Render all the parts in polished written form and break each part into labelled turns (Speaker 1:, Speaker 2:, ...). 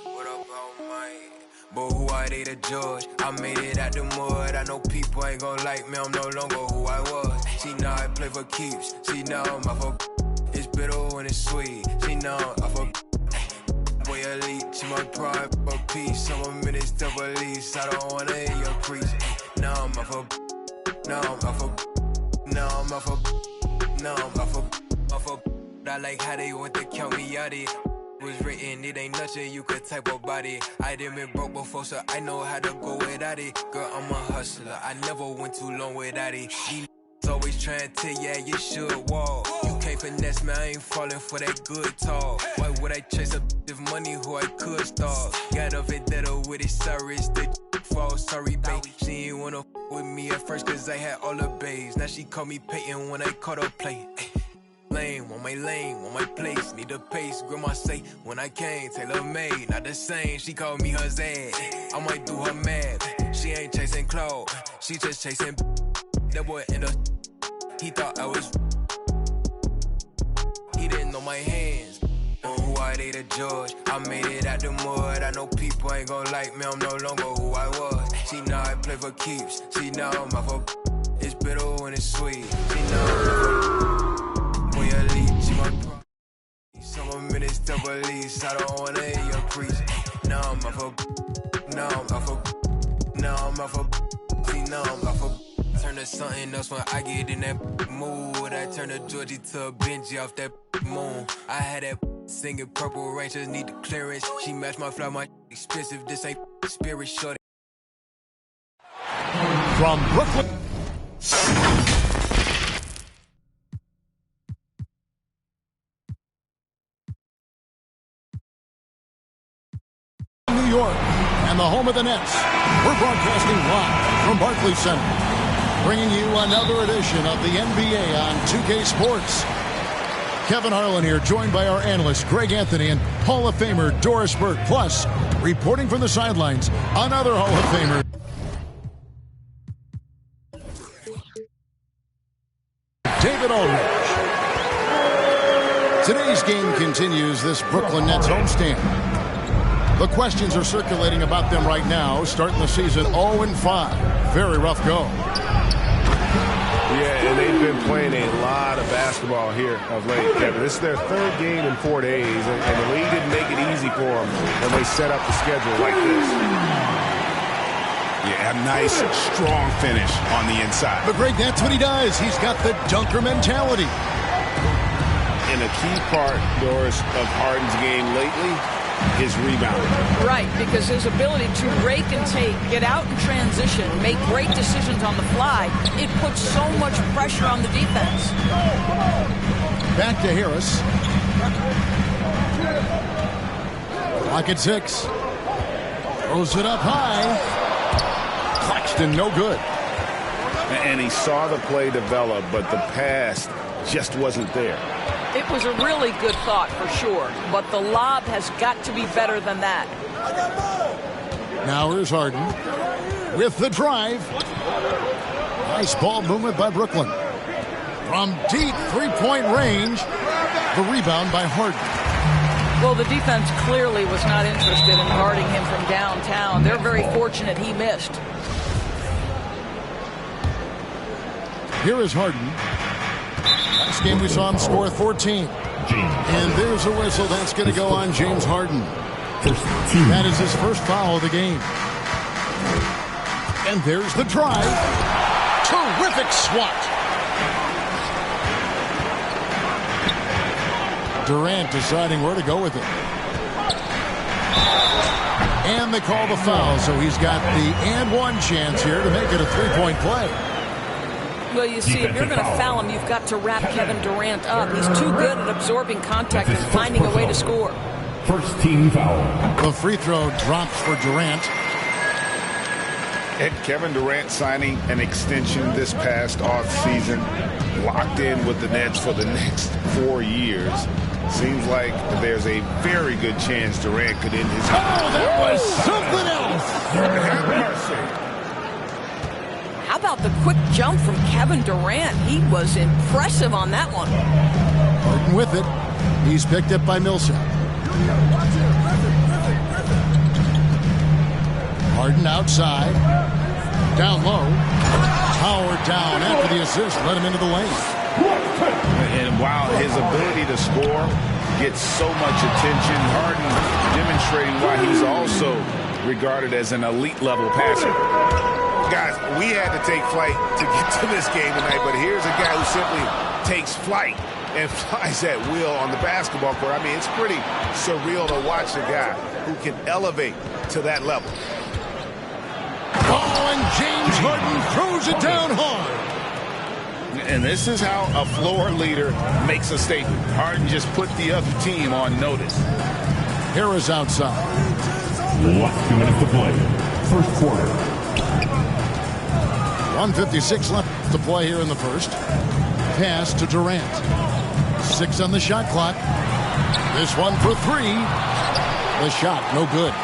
Speaker 1: What up, all mine? But who are they to judge? I made it out the mud. I know people ain't gon' like me. I'm no longer who I was. See, now I play for keeps. See, now I'm off of. It's bitter when it's sweet. See, now I'm off of. Boy, elite. She my pride for peace. Some of minutes to release. I don't wanna hear your crease. Now I'm off of. Now I'm off of. Now I'm off of. Now I'm off of. I like how they want to count me out it. Was written, it ain't nothing you could type about it. I done been broke before, so I know how to go without it. Girl, I'm a hustler, I never went too long without it. These always trying to tell ya you should walk. You can't finesse me, I ain't falling for that good talk. Why would I chase a if money who I could start? Got a vendetta with it, sorry, it's the fall. Sorry, babe, she ain't wanna with me at first, cause I had all the babes. Now she call me Peyton when I caught her play. Lane, want my place, need a pace. Grandma say, when I came, tailor made, not the same. She called me her Zad, I might do her mad. She ain't chasing clout, she just chasing. That boy in the, he thought I was. He didn't know my hands. Who are they to judge? I made it out the mud. I know people ain't gon' like me. I'm no longer who I was. See, now I play for keeps. See, now I'm off of. It's bitter when it's sweet. See, now I'm elite, she my pride. Some minutes to release. I don't wanna hear your preach. Now I'm off of. Now I'm off of. Now I'm off of. See, now I'm off of. Turn to something else when I get in that mood. I turn a Georgie to a Benji off that moon. I had that singing Purple Rain, just need the clearance. She matched my fly, my expensive. This ain't spirit short.
Speaker 2: From Brooklyn. New York and the home of the Nets. We're broadcasting live from Barclays Center, bringing you another edition of the NBA on 2K Sports. Kevin Harlan here, joined by our analysts Greg Anthony and Hall of Famer Doris Burke. Plus, reporting from the sidelines, another Hall of Famer, David Aldridge. Today's game continues this Brooklyn Nets homestand. The questions are circulating about them right now, starting the season 0-5. Very rough go.
Speaker 3: Yeah, and they've been playing a lot of basketball here of late, Kevin. This is their third game in 4 days, and the league didn't make it easy for them when they set up the schedule like this.
Speaker 4: Yeah, a nice, strong finish on the inside.
Speaker 2: But Greg, that's what he does. He's got the dunker mentality.
Speaker 3: And a key part, Doris, of Harden's game lately is rebounding.
Speaker 5: Right, because his ability to rake and take, get out in transition, make great decisions on the fly, it puts so much pressure on the defense.
Speaker 2: Back to Harris. Clock at 6. Throws it up high. Claxton, no good.
Speaker 3: And he saw the play develop, but the pass just wasn't there.
Speaker 5: It was a really good thought for sure, but the lob has got to be better than that.
Speaker 2: Now here's Harden with the drive. Nice ball movement by Brooklyn. From deep three-point range, the rebound by Harden.
Speaker 5: Well, the defense clearly was not interested in guarding him from downtown. They're very fortunate he missed.
Speaker 2: Here is Harden. Last game we saw him score 14. And there's a whistle. That's going to go on James Harden. That is his first foul of the game. And there's the drive. Terrific swat. Durant deciding where to go with it. And they call the foul, so he's got the and one chance here to make it a three-point play.
Speaker 5: Well, you see, if you're going to foul him, you've got to wrap Kevin Durant up. He's too good at absorbing contact and finding a way to score.
Speaker 6: First team foul.
Speaker 2: The free throw drops for Durant.
Speaker 3: And Kevin Durant signing an extension this past offseason, locked in with the Nets for the next 4 years. Seems like there's a very good chance Durant could end his career.
Speaker 2: Oh, that was something else.
Speaker 3: Have mercy.
Speaker 5: How about the quick jump from Kevin Durant? He was impressive on that one.
Speaker 2: Harden with it. He's picked up by Millsap. Harden outside. Down low. Howard down after the assist. Let him into the lane.
Speaker 3: And while his ability to score gets so much attention, Harden demonstrating why he's also regarded as an elite level passer. Guys, we had to take flight to get to this game tonight, but here's a guy who simply takes flight and flies at will on the basketball court. I mean, it's pretty surreal to watch a guy who can elevate to that level.
Speaker 2: Oh, and James Harden throws it down hard.
Speaker 3: And this is how a floor leader makes a statement. Harden just put the other team on notice.
Speaker 2: Harris outside.
Speaker 6: 2 minutes to play. First quarter.
Speaker 2: 1:56 left to play here in the first. Pass to Durant. 6 on the shot clock. This one for 3. The shot, no good.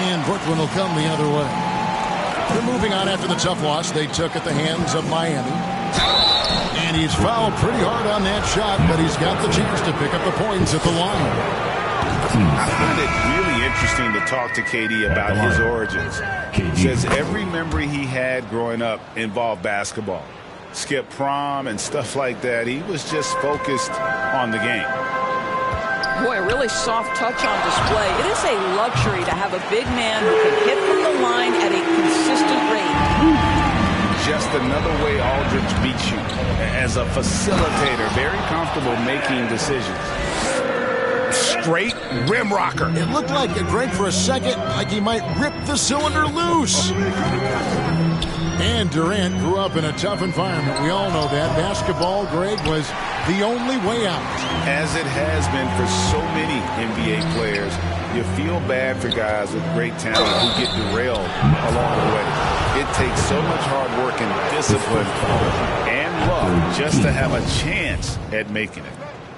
Speaker 2: And Brooklyn will come the other way. They're moving on after the tough loss they took at the hands of Miami. And he's fouled pretty hard on that shot, but he's got the chance to pick up the points at the line.
Speaker 3: I find it really interesting to talk to KD about his origins. He says every memory he had growing up involved basketball. Skip prom and stuff like that. He was just focused on the game.
Speaker 5: Boy, a really soft touch on display. It is a luxury to have a big man who can hit from the line at a consistent rate.
Speaker 3: Just another way Aldridge beats you. As a facilitator, very comfortable making decisions. Straight rim rocker.
Speaker 2: It looked like Greg for a second, like he might rip the cylinder loose. And Durant grew up in a tough environment. We all know that. Basketball, Greg, was the only way out.
Speaker 3: As it has been for so many NBA players, you feel bad for guys with great talent who get derailed along the way. It takes so much hard work and discipline and luck just to have a chance at making it.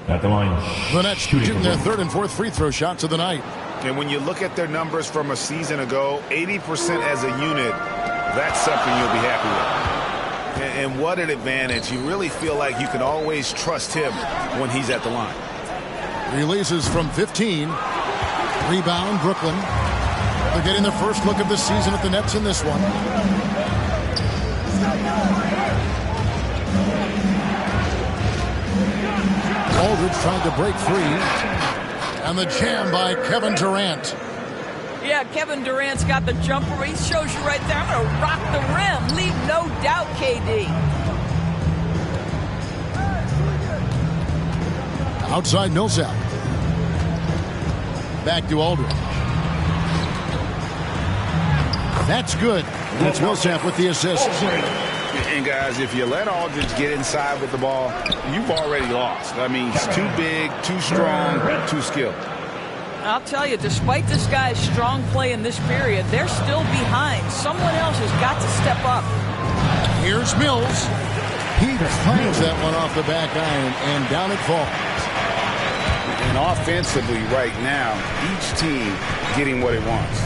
Speaker 6: At the line.
Speaker 2: The Nets shooting their 3rd and 4th free throw shots of the night.
Speaker 3: And when you look at their numbers from a season ago, 80% as a unit, that's something you'll be happy with. And what an advantage. You really feel like you can always trust him when he's at the line.
Speaker 2: Releases from 15. Rebound, Brooklyn. They're getting their first look of the season at the Nets in this one. Aldridge trying to break free. And the jam by Kevin Durant.
Speaker 5: Yeah, Kevin Durant's got the jumper. He shows you right there. I'm going to rock the rim. Leave no doubt, KD.
Speaker 2: Outside Millsap. Back to Aldridge. That's good. That's Millsap with the assist.
Speaker 3: And guys, if you let Aldridge get inside with the ball, you've already lost. I mean, he's too big, too strong, too skilled.
Speaker 5: I'll tell you, despite this guy's strong play in this period, they're still behind. Someone else has got to step up.
Speaker 2: Here's Mills. He claims that one off the back iron, and down it falls.
Speaker 3: And offensively right now, each team getting what it wants.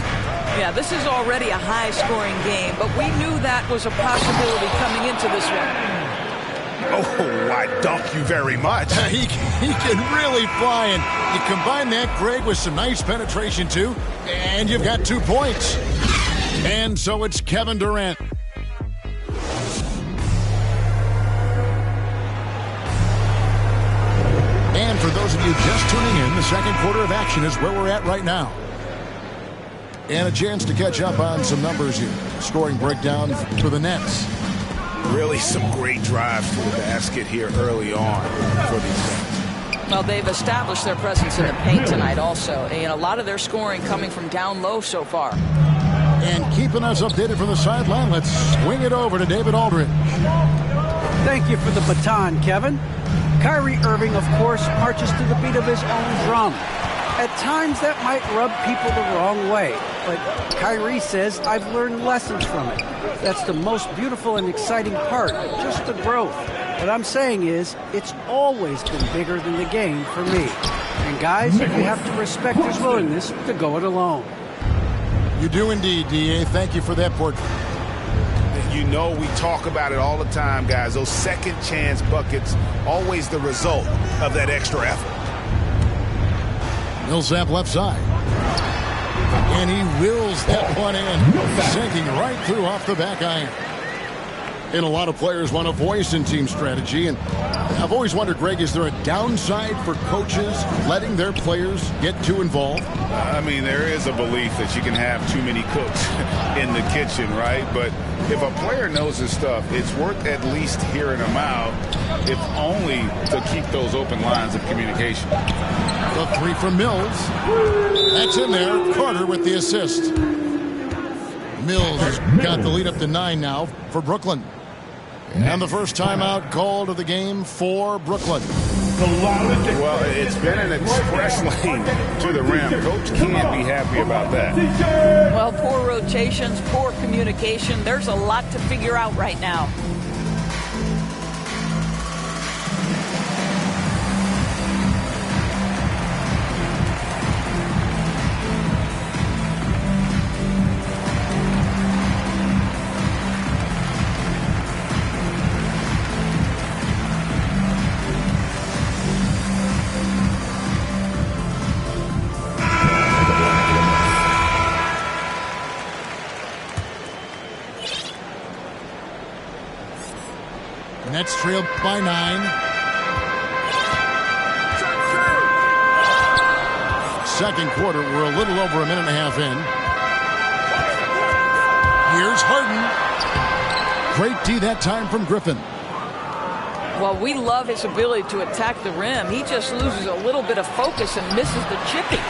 Speaker 5: Yeah, this is already a high-scoring game, but we knew that was a possibility coming into this one.
Speaker 3: Oh, I dunk you very much.
Speaker 2: He can really fly, and you combine that, Greg, with some nice penetration, too, and you've got 2 points. And so it's Kevin Durant. And for those of you just tuning in, the second quarter of action is where we're at right now. And a chance to catch up on some numbers here. Scoring breakdown for the Nets.
Speaker 3: Really some great drives to the basket here early on for these guys.
Speaker 5: Well, they've established their presence in the paint tonight also. And a lot of their scoring coming from down low so far.
Speaker 2: And keeping us updated from the sideline, let's swing it over to David Aldridge.
Speaker 7: Thank you for the baton, Kevin. Kyrie Irving, of course, marches to the beat of his own drum. At times, that might rub people the wrong way. But Kyrie says, I've learned lessons from it. That's the most beautiful and exciting part, just the growth. What I'm saying is, it's always been bigger than the game for me. And guys, you have to respect his willingness to go it alone.
Speaker 2: You do indeed, D.A. Thank you for that portrait.
Speaker 3: You know, we talk about it all the time, guys. Those second chance buckets, always the result of that extra effort.
Speaker 2: Millsap left side. And he wills that one in, sinking right through off the back iron. And a lot of players want a voice in team strategy. And I've always wondered, Greg, is there a downside for coaches letting their players get too involved?
Speaker 3: I mean, there is a belief that you can have too many cooks in the kitchen, right? But if a player knows his stuff, it's worth at least hearing them out, if only to keep those open lines of communication.
Speaker 2: The three from Mills. That's in there. Carter with the assist. Mills has got the lead up to 9 now for Brooklyn. And the first timeout called of the game for Brooklyn.
Speaker 3: Well, it's been an express lane to the rim. Coach can't be happy about that.
Speaker 5: Well, poor rotations, poor communication. There's a lot to figure out right now.
Speaker 2: Nets trailed by 9. Second quarter, we're a little over a minute and a half in. Here's Harden. Great D that time from Griffin.
Speaker 5: Well, we love his ability to attack the rim. He just loses a little bit of focus and misses the chippy.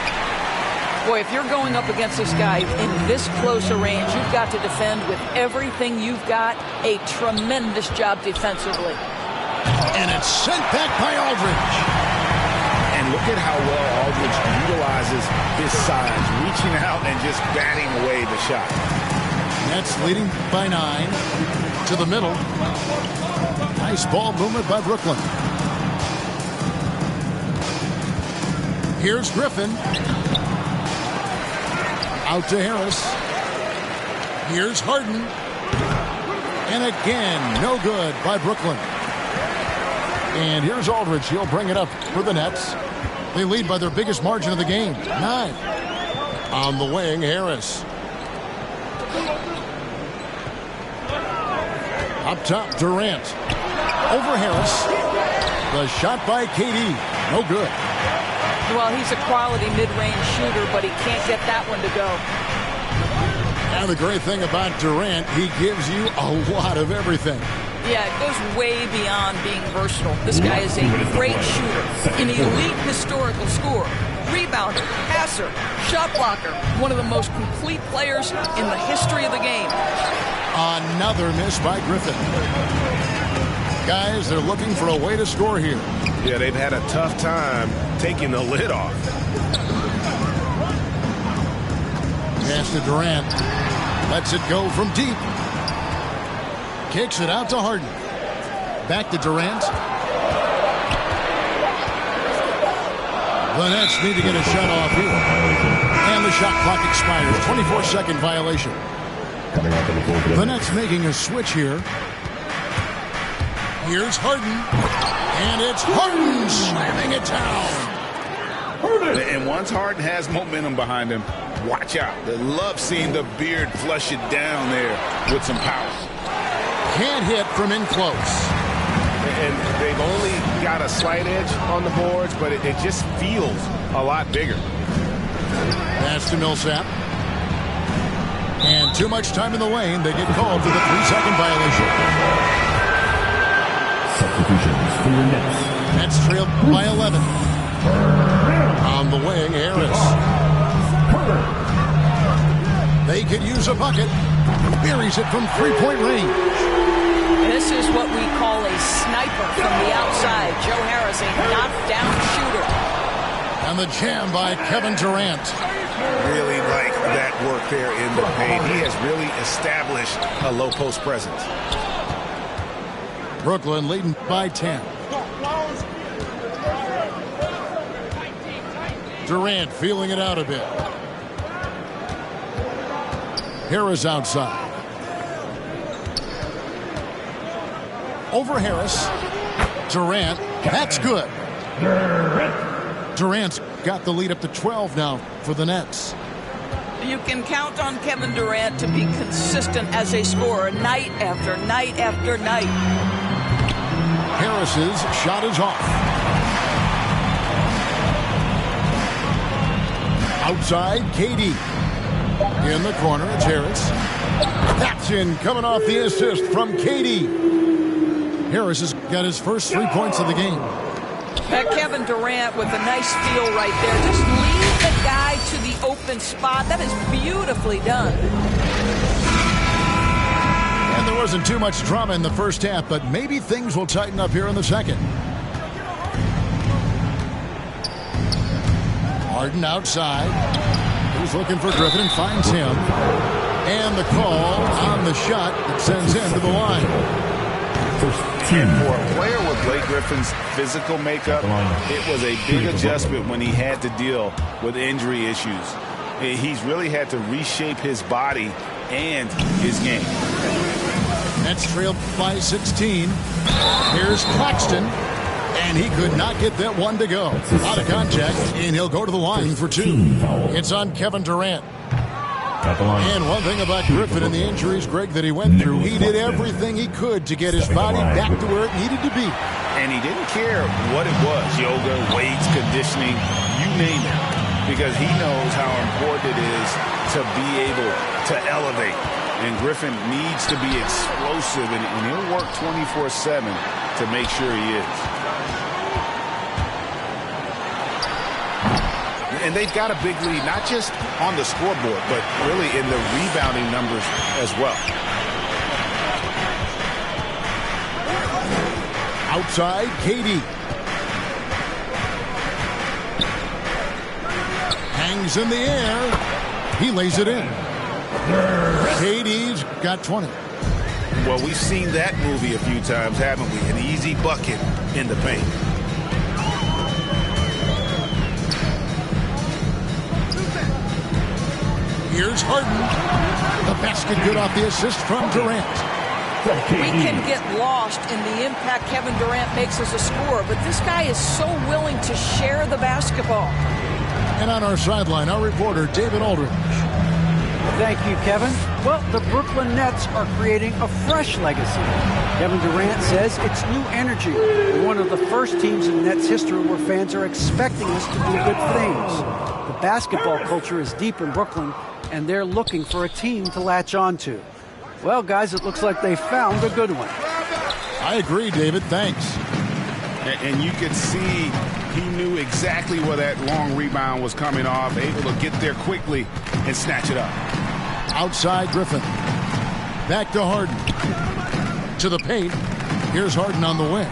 Speaker 5: Boy, if you're going up against this guy in this close a range, you've got to defend with everything you've got. A tremendous job defensively.
Speaker 2: And it's sent back by Aldridge.
Speaker 3: And look at how well Aldridge utilizes his size, reaching out and just batting away the shot.
Speaker 2: Nets leading by 9 to the middle. Nice ball movement by Brooklyn. Here's Griffin. Out to Harris. Here's Harden. And again, no good by Brooklyn. And here's Aldridge. He'll bring it up for the Nets. They lead by their biggest margin of the game, 9. On the wing, Harris. Up top, Durant. Over Harris. The shot by KD. No good.
Speaker 5: Well, he's a quality mid-range shooter, but he can't get that one to go.
Speaker 2: And the great thing about Durant, he gives you a lot of everything.
Speaker 5: Yeah, it goes way beyond being versatile. This guy is a great shooter, an elite historical scorer, rebounder, passer, shot blocker, one of the most complete players in the history of the game.
Speaker 2: Another miss by Griffin. Guys, they're looking for a way to score here.
Speaker 3: Yeah, they've had a tough time taking the lid off.
Speaker 2: Pass to Durant. Lets it go from deep. Kicks it out to Harden. Back to Durant. The Nets need to get a shot off here. And the shot clock expires. 24-second violation. The Nets making a switch here. Here's Harden. And it's Harden slamming it down.
Speaker 3: And once Harden has momentum behind him, watch out. They love seeing the beard flush it down there with some power.
Speaker 2: Can't hit from in close.
Speaker 3: And they've only got a slight edge on the boards, but it just feels a lot bigger.
Speaker 2: Pass to Millsap. And too much time in the lane. They get called for the 3-second violation.
Speaker 6: Substitutions for your Nets.
Speaker 2: Nets trailed by 11. On the wing, Harris. They could use a bucket. Buries it from three-point range.
Speaker 5: This is what we call a sniper from the outside. Joe Harris, a knockdown shooter.
Speaker 2: And the jam by Kevin Durant.
Speaker 3: Really like that work there in the paint. He has really established a low post presence.
Speaker 2: Brooklyn leading by 10. Durant feeling it out a bit. Harris outside. Over Harris. Durant. That's good. Durant's got the lead up to 12 now for the Nets.
Speaker 5: You can count on Kevin Durant to be consistent as a scorer night after night after night.
Speaker 2: Harris's shot is off. Outside, KD. In the corner, it's Harris. That's in, coming off the assist from KD. Harris has got his first 3 points of the game.
Speaker 5: That Kevin Durant with a nice feel right there. Just lead the guy to the open spot. That is beautifully done.
Speaker 2: And there wasn't too much drama in the first half, but maybe things will tighten up here in the second. Harden outside. He's looking for Griffin and finds him. And the call on the shot that sends him to the line.
Speaker 3: And for a player with Blake Griffin's physical makeup, it was a big adjustment when he had to deal with injury issues. He's really had to reshape his body and his game.
Speaker 2: Nets trailed by 16. Here's Claxton. And he could not get that one to go. Out of contact, and he'll go to the line for 2. It's on Kevin Durant. And one thing about Griffin and the injuries, Greg, that he went through, he did everything he could to get his body back to where it needed to be.
Speaker 3: And he didn't care what it was, yoga, weights, conditioning, you name it, because he knows how important it is to be able to elevate. And Griffin needs to be explosive, and he'll work 24/7 to make sure he is. And they've got a big lead, not just on the scoreboard, but really in the rebounding numbers as well.
Speaker 2: Outside, KD. Hangs in the air. He lays it in. KD's got 20.
Speaker 3: Well, we've seen that movie a few times, haven't we? An easy bucket in the paint.
Speaker 2: Here's Harden. The basket good off the assist from Durant.
Speaker 5: We can get lost in the impact Kevin Durant makes as a scorer, but this guy is so willing to share the basketball.
Speaker 2: And on our sideline, our reporter, David Aldridge.
Speaker 7: Thank you, Kevin. Well, the Brooklyn Nets are creating a fresh legacy. Kevin Durant says it's new energy. We're one of the first teams in Nets history where fans are expecting us to do good things. The basketball culture is deep in Brooklyn, and they're looking for a team to latch on to. Well, guys, it looks like they found a good one.
Speaker 2: I agree, David. Thanks.
Speaker 3: And you could see he knew exactly where that long rebound was coming off, able to get there quickly and snatch it up.
Speaker 2: Outside, Griffin. Back to Harden. To the paint. Here's Harden on the wing.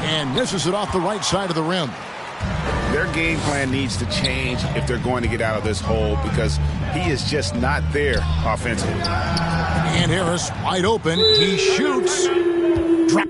Speaker 2: And misses it off the right side of the rim.
Speaker 3: Their game plan needs to change if they're going to get out of this hole, because he is just not there offensively.
Speaker 2: And Harris wide open. He shoots. Drop